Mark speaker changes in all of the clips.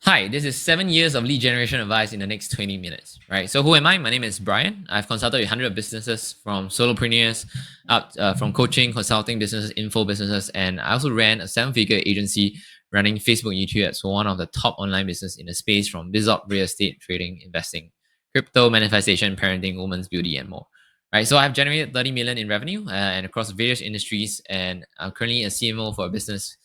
Speaker 1: Hi, this is 7 years of lead generation advice in the next 20 minutes, right? So who am I? My name is Bryan. I've consulted with 100 businesses from solopreneurs up from coaching, consulting businesses, info businesses, and I also ran a 7-figure agency running Facebook and YouTube ads for one of the top online business in the space from BizOp, real estate, trading, investing, crypto, manifestation, parenting, women's beauty, and more. Right, so I've generated 30 million in revenue and across various industries, and I'm currently a CMO for a business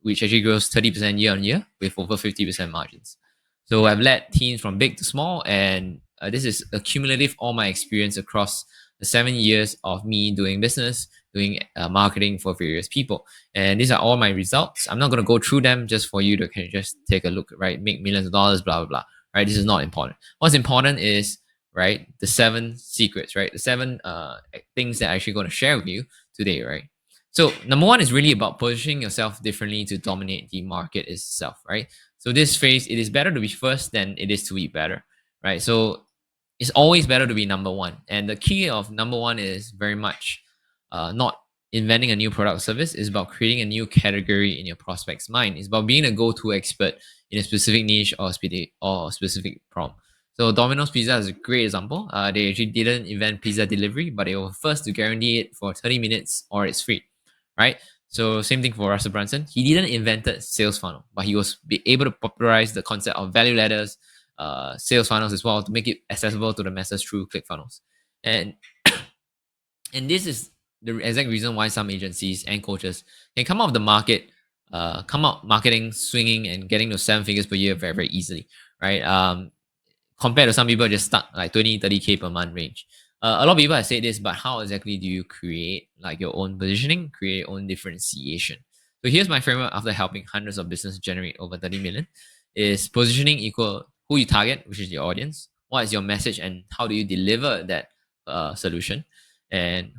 Speaker 1: which actually grows 30% year on year with over 50% margins. So I've led teams from big to small, and this is a cumulative all my experience across the 7 years of me doing business, doing marketing for various people. And these are all my results. I'm not going to go through them just for you to kind of just take a look, right? Make millions of dollars, blah, blah, blah. Right? This is not important. What's important is, right, the 7 secrets, right? The 7 things that I'm actually going to share with you today, right? So number one is really about positioning yourself differently to dominate the market itself, right? So this phrase, it is better to be first than it is to be better, right? So it's always better to be number one. And the key of number one is very much not inventing a new product or service. It's about creating a new category in your prospect's mind. It's about being a go-to expert in a specific niche or specific problem. So Domino's Pizza is a great example. They actually didn't invent pizza delivery, but they were first to guarantee it for 30 minutes or it's free, right? So same thing for Russell Brunson. He didn't invented sales funnel, but he was able to popularize the concept of value ladders, sales funnels as well to make it accessible to the masses through click funnels. And and this is the exact reason why some agencies and coaches can come out of the market, come out marketing, swinging, and getting to 7 figures per year very, very easily, right? Compared to some people just stuck like 20, 30K per month range. A lot of people have said this, but how exactly do you create like your own positioning, create your own differentiation? So here's my framework after helping hundreds of businesses generate over 30 million is positioning equal who you target, which is your audience, what is your message, and how do you deliver that solution, and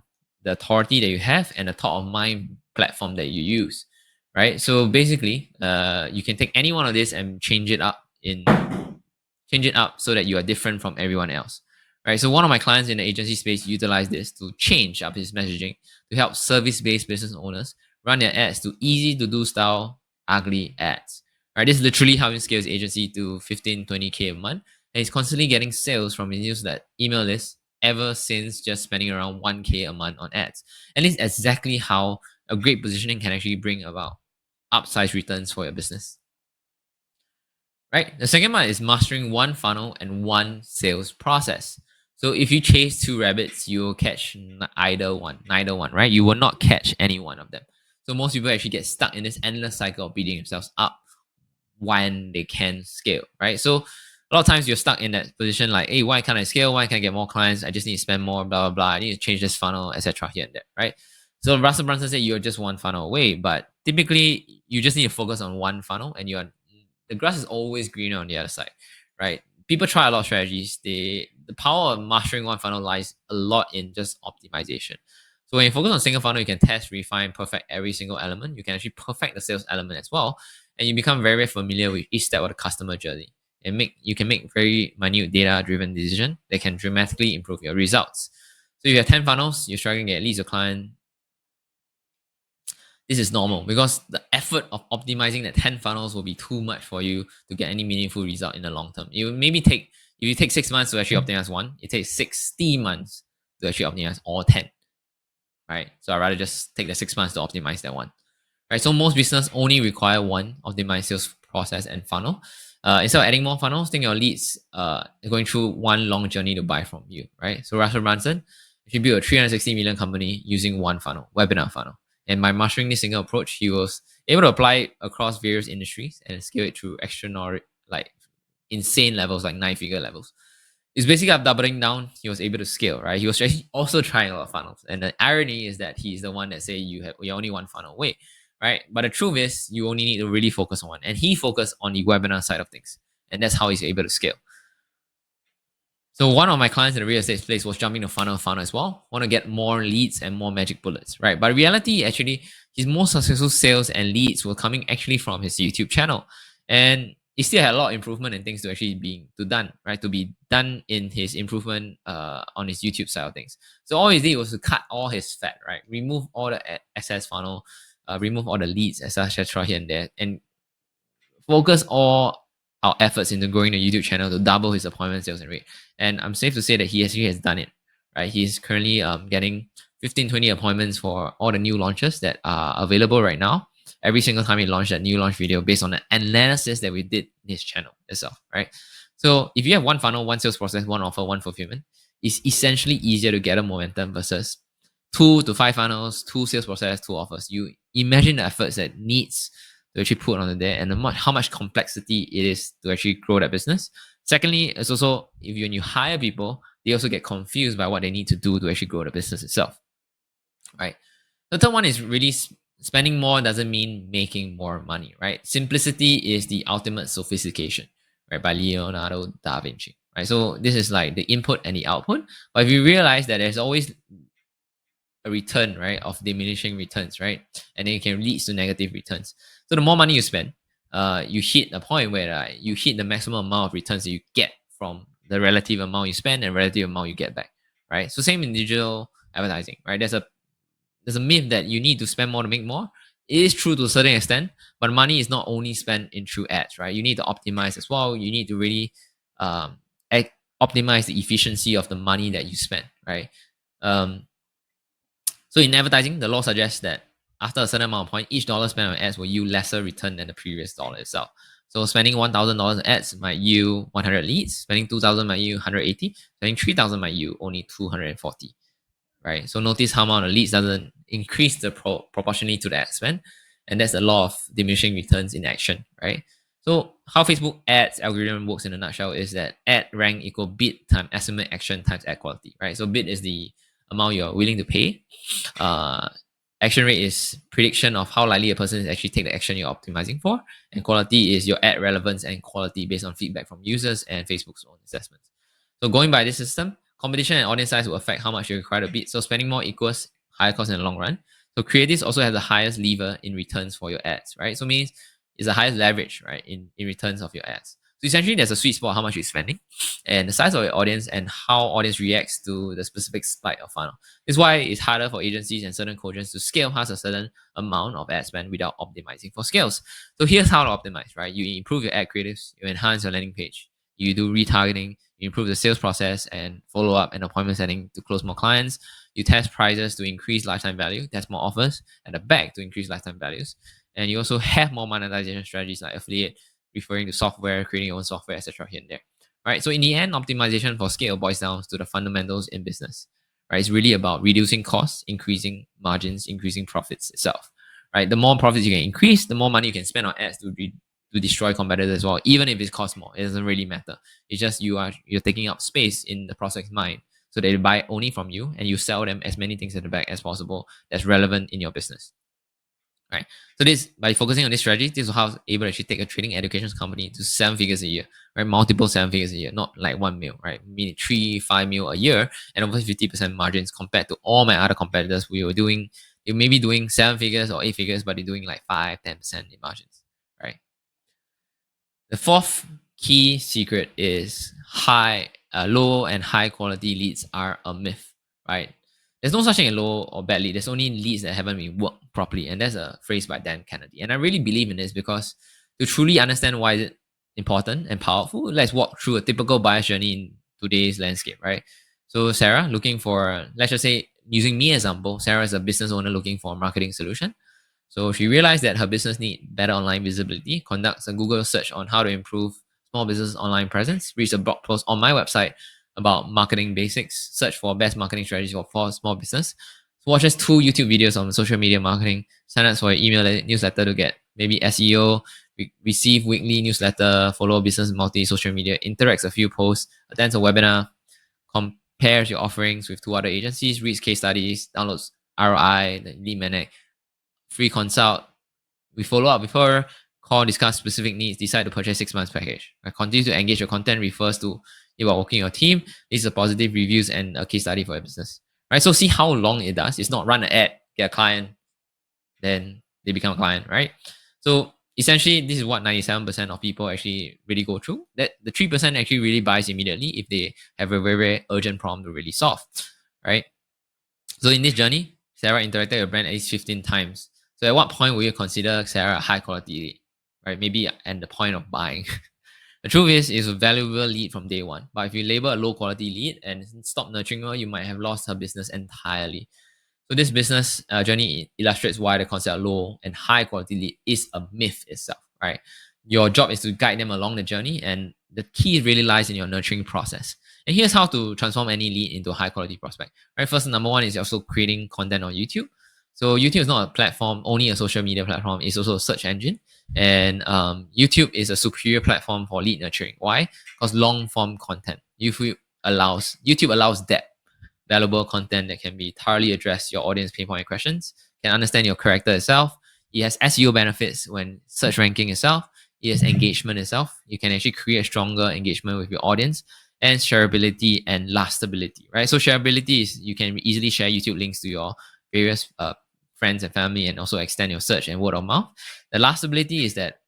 Speaker 1: the authority that you have, and the top of mind platform that you use, right? So basically, you can take any one of this and change it up so that you are different from everyone else. Right. So one of my clients in the agency space utilized this to change up his messaging to help service-based business owners run their ads to easy to do style, ugly ads. Right. This is literally how he scales agency to 15, 20K a month. And he's constantly getting sales from his newsletter, email list ever since just spending around 1K a month on ads. And this is exactly how a great positioning can actually bring about upside returns for your business. Right? The second one is mastering one funnel and one sales process. So if you chase two rabbits, you will catch neither one, right? You will not catch any one of them. So most people actually get stuck in this endless cycle of beating themselves up when they can scale, right? So a lot of times you're stuck in that position like, hey, why can't I scale? Why can't I get more clients? I just need to spend more, blah, blah, blah. I need to change this funnel, etc. here and there, right? So Russell Brunson said you're just one funnel away, but typically you just need to focus on one funnel and the grass is always greener on the other side, right? People try a lot of strategies. The power of mastering one funnel lies a lot in just optimization. So when you focus on single funnel, you can test, refine, perfect every single element. You can actually perfect the sales element as well, and you become very, very familiar with each step of the customer journey. And you can make very minute data-driven decision that can dramatically improve your results. So if you have 10 funnels, you're struggling to get leads a client. This is normal because the effort of optimizing that 10 funnels will be too much for you to get any meaningful result in the long term. It will maybe take, if you take 6 months to actually optimize one, it takes 60 months to actually optimize all 10, right? So I'd rather just take the 6 months to optimize that one, right? So most business only require one optimized sales process and funnel. Instead of adding more funnels, think your leads going through one long journey to buy from you, right? So Russell Brunson, if you build a 360 million company using one funnel, webinar funnel. And by mastering this single approach, he was able to apply it across various industries and scale it through extraordinary, like insane levels, like 9-figure levels. It's basically doubling down. He was able to scale, right? He was also trying a lot of funnels. And the irony is that he's the one that say you're only one funnel away, right? But the truth is you only need to really focus on one. And he focused on the webinar side of things. And that's how he's able to scale. So one of my clients in the real estate space was jumping to funnel as well. Want to get more leads and more magic bullets, right? But in reality, actually, his most successful sales and leads were coming actually from his YouTube channel. And he still had a lot of improvement and things to actually be done, right? To be done in his improvement on his YouTube side of things. So all he did was to cut all his fat, right? Remove all the excess funnel, remove all the leads, etc. here and there, and focus all our efforts into growing the YouTube channel to double his appointment sales and rate. And I'm safe to say that he actually has done it, right? He's currently getting 15, 20 appointments for all the new launches that are available right now. Every single time he launched that new launch video based on the analysis that we did in his channel itself, right? So if you have one funnel, one sales process, one offer, one fulfillment, it's essentially easier to get a momentum versus 2 to 5 funnels, 2 sales process, 2 offers. You imagine the efforts that needs to actually put on there and how much complexity it is to actually grow that business. Secondly, it's also when you hire people, they also get confused by what they need to do to actually grow the business itself, right? The third one is really spending more doesn't mean making more money, right? Simplicity is the ultimate sophistication, right? By Leonardo da Vinci, right? So this is like the input and the output. But if you realize that there's always a return, right, of diminishing returns, right, and then it can lead to negative returns. So the more money you spend, you hit a point where you hit the maximum amount of returns that you get from the relative amount you spend and relative amount you get back, right? So same in digital advertising, right? There's a myth that you need to spend more to make more. It is true to a certain extent, but money is not only spent in through ads, right? You need to optimize as well. You need to really um, optimize the efficiency of the money that you spend, right? Um, so in advertising, the law suggests that after a certain amount of point, each dollar spent on ads will yield lesser return than the previous dollar itself. So spending $1,000 on ads might yield 100 leads, spending 2,000 might yield 180, spending 3,000 might yield only 240, right? So notice how amount of leads doesn't increase the proportionally to the ad spend, and that's the law of diminishing returns in action, right? So how Facebook ads algorithm works in a nutshell is that ad rank equal bid times estimate action times ad quality, right? So bid is the amount you're willing to pay. Uh, Action rate is prediction of how likely a person is actually take the action you're optimizing for, and quality is your ad relevance and quality based on feedback from users and Facebook's own assessments. So going by this system, competition and audience size will affect how much you require to bid. So spending more equals higher cost in the long run. So creatives also have the highest lever in returns for your ads, right? So means it's the highest leverage, right, in returns of your ads. So essentially, there's a sweet spot how much you're spending, and the size of your audience and how audience reacts to the specific spike of funnel. This is why it's harder for agencies and certain coaches to scale past a certain amount of ad spend without optimizing for scales. So here's how to optimize, right? You improve your ad creatives, you enhance your landing page, you do retargeting, you improve the sales process and follow up and appointment setting to close more clients. You test prices to increase lifetime value, test more offers at the back to increase lifetime values. And you also have more monetization strategies like affiliate, referring to software, creating your own software, etc. here and there. Right. So in the end, optimization for scale boils down to the fundamentals in business. Right. It's really about reducing costs, increasing margins, increasing profits itself. Right. The more profits you can increase, the more money you can spend on ads to destroy competitors as well. Even if it costs more, it doesn't really matter. It's just you're taking up space in the prospect's mind so they buy only from you and you sell them as many things at the back as possible that's relevant in your business. Right. So this by focusing on this strategy, this is how I was able to actually take a trading education company to 7 figures a year, right? Multiple 7 figures a year, not like 1 mil, right? Meaning 3, 5 mil a year and over 50% margins compared to all my other competitors. They may be doing 7 figures or 8 figures, but they're doing like 5, 10% in margins, right? The fourth key secret is low and high quality leads are a myth, right? There's no such thing as low or bad lead. There's only leads that haven't been worked properly. And that's a phrase by Dan Kennedy. And I really believe in this because to truly understand why is it important and powerful, let's walk through a typical buyer's journey in today's landscape, right? So Sarah, looking for, let's just say, using me as example, Sarah is a business owner looking for a marketing solution. So she realized that her business need better online visibility, conducts a Google search on how to improve small business online presence, reads a blog post on my website about marketing basics, search for best marketing strategies for small business, watches 2 YouTube videos on social media marketing, sign up for an email newsletter to get maybe SEO, receive weekly newsletter, follow business multi social media, interacts a few posts, attends a webinar, compares your offerings with 2 other agencies, reads case studies, downloads ROI, the lead magnet, free consult. We follow up with her, call, discuss specific needs, decide to purchase 6 months package. Continue to engage your content, refers to you are working your team. This is a positive reviews and a case study for your business. Right. So see how long it does. It's not run an ad, get a client, then they become a client, right? So essentially, this is what 97% of people actually really go through. That the 3% actually really buys immediately if they have a very, very urgent problem to really solve. Right. So in this journey, Sarah interacted with your brand at least 15 times. So at what point will you consider Sarah a high quality lead? Right? Maybe at the point of buying. The truth is, it's a valuable lead from day one. But if you label a low quality lead and stop nurturing her, you might have lost her business entirely. So this business journey illustrates why the concept of low and high quality lead is a myth itself, right? Your job is to guide them along the journey, and the key really lies in your nurturing process. And here's how to transform any lead into a high quality prospect. Right, first, number one is also creating content on YouTube. So YouTube is not a platform, only a social media platform. It's also a search engine, and YouTube is a superior platform for lead nurturing. Why? Because long form content. YouTube allows depth, valuable content that can be thoroughly address your audience pain point questions, can understand your character itself. It has SEO benefits when search ranking itself. It has engagement itself. You can actually create stronger engagement with your audience, and shareability and lastability, right? So shareability is you can easily share YouTube links to your various friends and family, and also extend your search and word of mouth. The lastability is that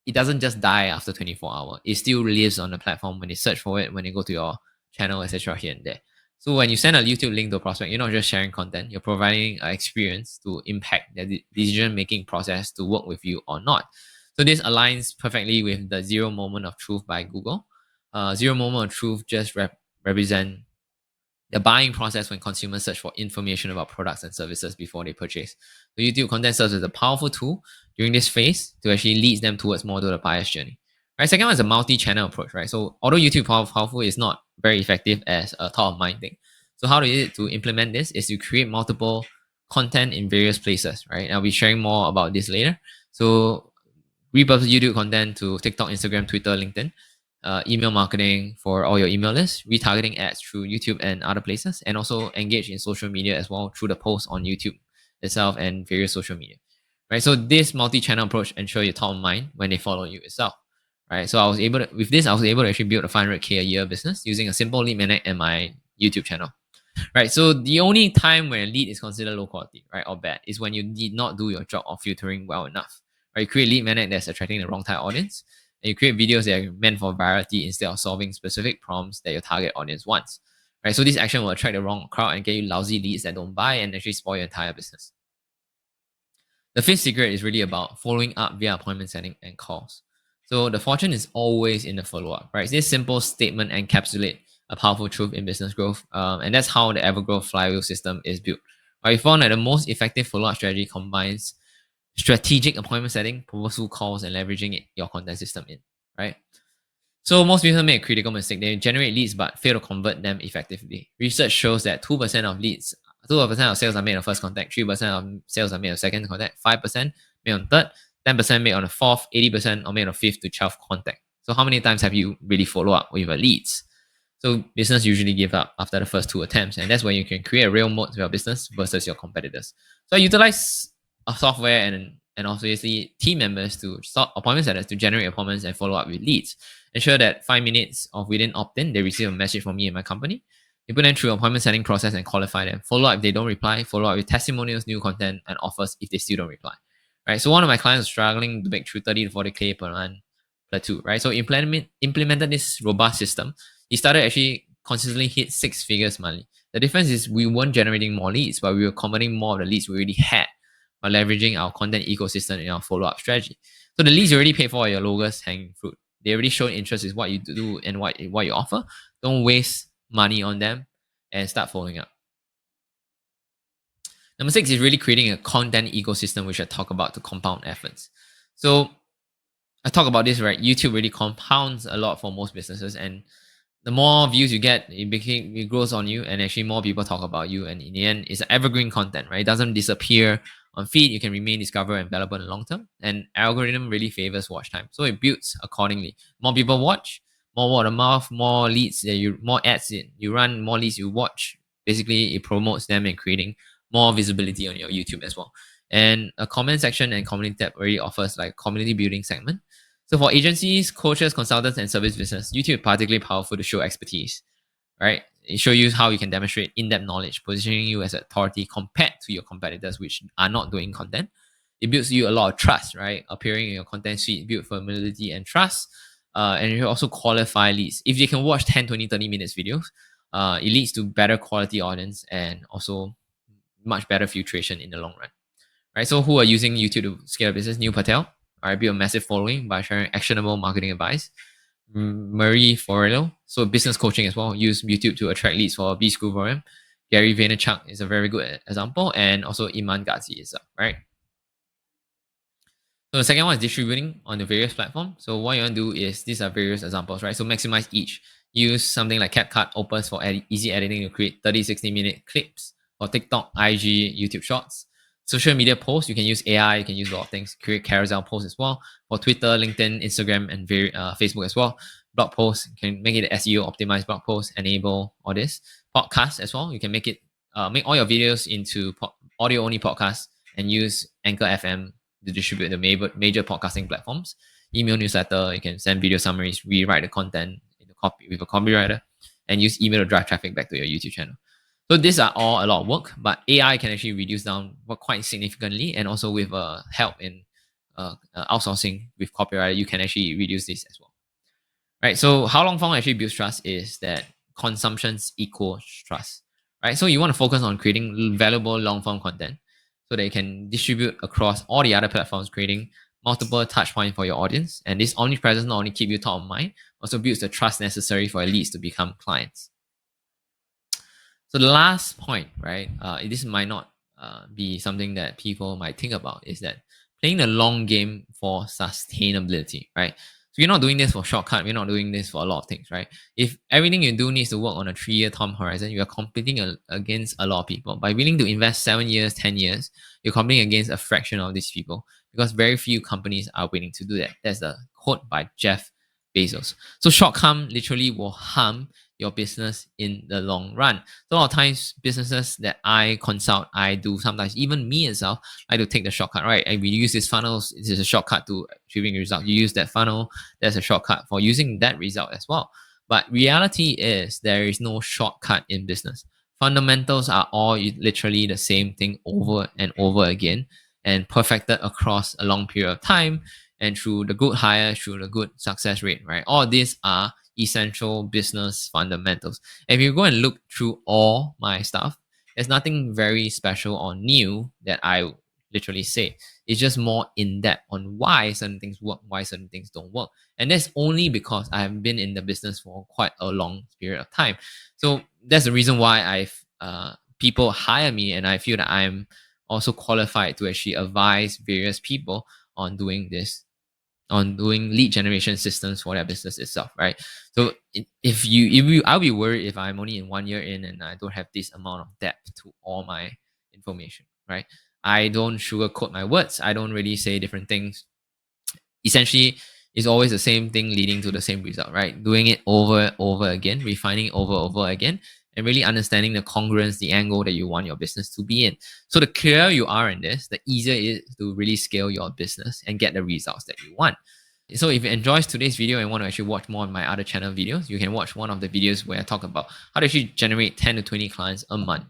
Speaker 1: it doesn't just die after 24 hours. It still lives on the platform when they search for it, when they go to your channel, etc. here and there. So when you send a YouTube link to a prospect, you're not just sharing content, you're providing an experience to impact their decision-making process to work with you or not. So this aligns perfectly with the zero moment of truth by Google. Zero moment of truth just represent the buying process when consumers search for information about products and services before they purchase. So YouTube content serves as a powerful tool during this phase to actually lead them towards more to the buyer's journey. Right. Second one is a multi-channel approach, right? So although YouTube powerful is not very effective as a top of mind thing. So how to implement this is you create multiple content in various places, right? I'll be sharing more about this later. So repurpose YouTube content to TikTok, Instagram, Twitter, LinkedIn, email marketing for all your email lists, retargeting ads through YouTube and other places, and also engage in social media as well through the posts on YouTube itself and various social media. Right. So this multi-channel approach ensure you're top of mind when they follow you itself. Right. So I was able to actually build a 500K a year business using a simple lead magnet and my YouTube channel. Right. So the only time where a lead is considered low quality, right, or bad is when you did not do your job of filtering well enough. Right. You create lead magnet that's attracting the wrong type of audience, and you create videos that are meant for variety instead of solving specific problems that your target audience wants. Right. So this action will attract the wrong crowd and get you lousy leads that don't buy and actually spoil your entire business. The fifth secret is really about following up via appointment setting and calls. So the fortune is always in the follow-up, right? This simple statement encapsulates a powerful truth in business growth, and that's how the Evergrowth flywheel system is built. Right, we found that the most effective follow-up strategy combines strategic appointment setting, purposeful calls, and leveraging your content system in, right? So most people make a critical mistake. They generate leads but fail to convert them effectively. Research shows that 2% of leads, 2% of sales are made on first contact, 3% of sales are made on second contact, 5% made on third, 10% made on the fourth, 80% are made on fifth to 12th contact. So how many times have you really followed up with your leads? So business usually give up after the first two attempts, and that's when you can create a real moat to your business versus your competitors. So I utilize a software and obviously team members to start appointment setters to generate appointments and follow up with leads. Ensure that 5 minutes of within opt-in, they receive a message from me and my company. You put them through appointment setting process and qualify them. Follow up if they don't reply. Follow up with testimonials, new content, and offers if they still don't reply. Right. So one of my clients is struggling to make through 30 to 40K per month plateau. Right. So implemented this robust system. He started actually consistently hit 6 figures monthly. The difference is we weren't generating more leads, but we were converting more of the leads we already had by leveraging our content ecosystem in our follow-up strategy. So the leads you already paid for are your lowest hanging fruit. They already showed interest in what you do and what you offer. Don't waste money on them and start following up. Number 6 is really creating a content ecosystem, which I talk about to compound efforts. So I talk about this, right? YouTube really compounds a lot for most businesses, and the more views you get, it grows on you, and actually more people talk about you. And in the end, it's evergreen content, right? It doesn't disappear on feed. You can remain discovered and valuable in the long term. And algorithm really favors watch time, so it builds accordingly. More people watch, more word of mouth, more leads that more ads you run, more leads you watch. Basically, it promotes them and creating more visibility on your YouTube as well. And a comment section and community tab already offers like community building segment. So for agencies, coaches, consultants, and service business, YouTube is particularly powerful to show expertise, right? It shows you how you can demonstrate in-depth knowledge, positioning you as an authority compared to your competitors, which are not doing content. It builds you a lot of trust, right? Appearing in your content suite, build familiarity and trust. And you also qualify leads. If you can watch 10, 20, 30 minutes videos, it leads to better quality audience and also much better filtration in the long run, right? So who are using YouTube to scale a business? Neil Patel, right? Build a massive following by sharing actionable marketing advice. Marie Forleo, so business coaching as well. Use YouTube to attract leads for B School program. Gary Vaynerchuk is a very good example, and also Iman Ghazi is right. So the second one is distributing on the various platforms. So what you want to do is, these are various examples, right? So maximize each. Use something like CapCut, Opus for easy editing to create 30, 60-minute clips for TikTok, IG, YouTube Shorts. Social media posts, you can use AI, you can use a lot of things. Create carousel posts as well for Twitter, LinkedIn, Instagram, and Facebook as well. Blog posts, you can make it SEO optimized blog posts, enable all this. Podcast as well, you can make it make all your videos into audio only podcasts and use Anchor FM to distribute the major podcasting platforms. Email newsletter, you can send video summaries, rewrite the content in the copy with a copywriter, and use email to drive traffic back to your YouTube channel. So these are all a lot of work, but AI can actually reduce down work quite significantly, and also with help in outsourcing with copywriter, you can actually reduce this as well. Right. So how long form actually builds trust is that consumptions equals trust. Right. So you want to focus on creating valuable long form content so they can distribute across all the other platforms, creating multiple touch points for your audience. And this omnipresence not only keep you top of mind, also builds the trust necessary for your leads to become clients. So the last point, right? This might not be something that people might think about, is that playing the long game for sustainability, right? So you're not doing this for shortcut. We're not doing this for a lot of things, right? If everything you do needs to work on a 3-year time horizon, you are competing against a lot of people. By willing to invest 7 years, 10 years, you're competing against a fraction of these people, because very few companies are willing to do that. That's a quote by Jeff Bezos. So shortcome literally will harm your business in the long run. So a lot of times, businesses that I consult, I do sometimes, even me itself, I do take the shortcut, right? And we use these funnels. This is a shortcut to achieving a result. You use that funnel, there's a shortcut for using that result as well. But reality is, there is no shortcut in business. Fundamentals are all literally the same thing over and over again, and perfected across a long period of time, and through the good hire, through the good success rate, right? All these are essential business fundamentals. If you go and look through all my stuff, there's nothing very special or new that I literally say. It's just more in depth on why certain things work, why certain things don't work. And that's only because I have been in the business for quite a long period of time. So that's the reason why people hire me, and I feel that I'm also qualified to actually advise various people on doing this, on doing lead generation systems for their business itself, right? So I'll be worried if I'm only in 1 year in and I don't have this amount of depth to all my information, right? I don't sugarcoat my words. I don't really say different things. Essentially, it's always the same thing leading to the same result, right? Doing it over again, refining over again, and really understanding the congruence, the angle that you want your business to be in. So the clearer you are in this, the easier it is to really scale your business and get the results that you want. So if you enjoyed today's video and want to actually watch more of my other channel videos, you can watch one of the videos where I talk about how to actually generate 10 to 20 clients a month